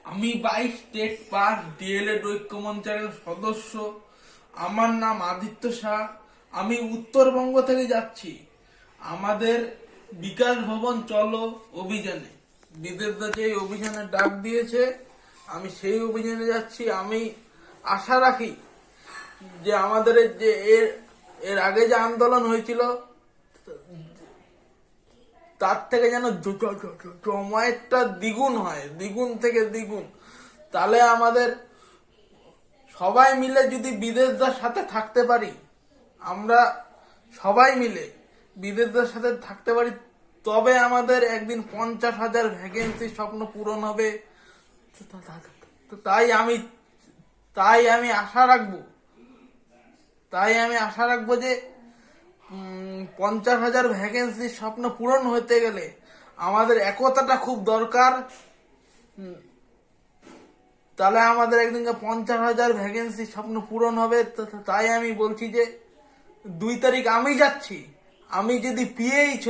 আমি 22 state pass D.El.Ed ঐক্যমঞ্চের সদস্য। আমার নাম আদিত্য শাহ। আমি উত্তরবঙ্গ থেকে যাচ্ছি আমাদের বিকাশ ভবন চলো অভিযানে। বিদেশদা যে অভিযানে ডাক দিয়েছে, আমি সেই অভিযানে যাচ্ছি। আমি আশা রাখি যে আমাদের যে এর আগে যে আন্দোলন হয়েছিল তার থেকে যেন জমায়েতটা দ্বিগুণ হয়, দ্বিগুণ থেকে দ্বিগুণ। তাহলে আমাদের সবাই মিলে যদি বিদেশদার সাথে থাকতে পারি, আমরা সবাই মিলে বিদেশদার সাথে থাকতে পারি, তবে আমাদের একদিন 50,000 ভ্যাকেন্সি স্বপ্ন পূরণ হবে। তাই আমি আশা রাখবো যে 50,000 ভ্যাকেন্সির স্বপ্ন পূরণ হতে গেলে আমাদের একতাটা খুব দরকার। তাহলে আমাদের একদিনকে 50,000 ভ্যাকেন্সি স্বপ্ন পূরণ হবে। তাই আমি বলছি যে 2 তারিখ আমি যাচ্ছি। আমি যদি পিএইচ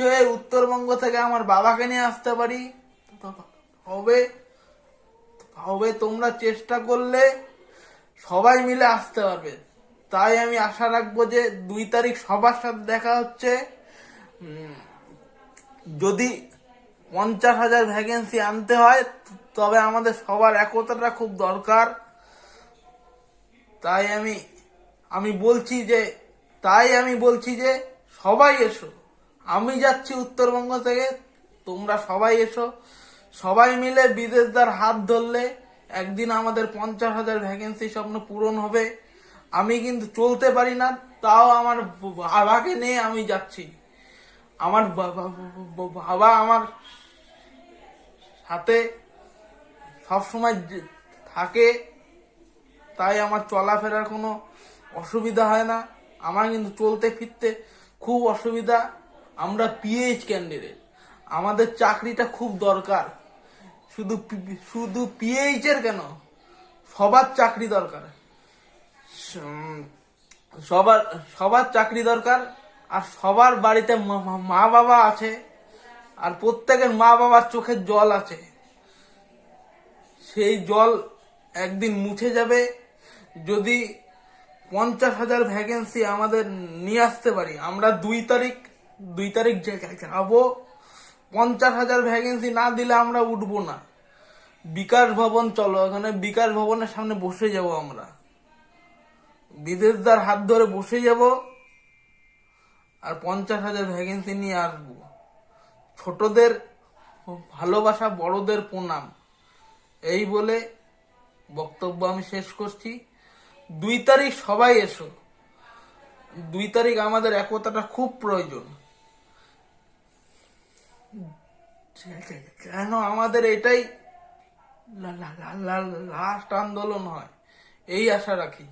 হয়ে উত্তরবঙ্গ থেকে আমার বাবাকে নিয়ে আসতে পারি, হবে তোমরা চেষ্টা করলে সবাই মিলে আসতে পারবে। তাই আমি আশা রাখবো যে 2 তারিখ সবার সাথে দেখা হচ্ছে। যদি 50,000 ভ্যাকেন্সি আনতে হয়, তবে আমাদের সবার একতাটা খুব দরকার। তাই আমি বলছি যে সবাই এসো। আমি যাচ্ছি উত্তরবঙ্গ থেকে, তোমরা সবাই এসো। সবাই মিলে বিদেশদার হাত ধরলে একদিন আমাদের 50,000 ভ্যাকেন্সি স্বপ্ন পূরণ হবে। আমি কিন্তু চলতে পারি না, তাও আমার বাবাকে নিয়ে আমি যাচ্ছি। আমার বাবা আমার সাথে সবসময় থাকে, তাই আমার চলাফেরার কোনো অসুবিধা হয় না। আমার কিন্তু চলতে ফিরতে খুব অসুবিধা। আমরা পিএইচ ক্যান্ডিডেট, আমাদের চাকরিটা খুব দরকার। শুধু পিএইচ এর কেন, সবার চাকরি দরকার। সবার চাকরি দরকার। আর সবার বাড়িতে মা বাবা আছে, আর প্রত্যেকের মা বাবার চোখের জল আছে। সেই জল একদিন মুছে যাবে যদি 50,000 ভ্যাকেন্সি আমাদের নিয়ে আসতে পারি। আমরা 2 তারিখ যাবো। 50,000 ভ্যাকেন্সি না দিলে আমরা উঠবো না। বিকাশ ভবন চলো, ওখানে বিকাশ ভবনের সামনে বসে যাব। আমরা বিদেশদার হাত ধরে বসে যাব আর 50,000 ভ্যাকেন্সি নিয়ে আসবো। ছোটদের ভালোবাসা, বড়দের প্রণাম, এই বলে বক্তব্য আমি শেষ করছি। 2 তারিখ সবাই এসো। 2 তারিখ আমাদের একতাটা খুব প্রয়োজন। কেন আমাদের এটাই লাস্ট আন্দোলন হয়, এই আশা রাখি।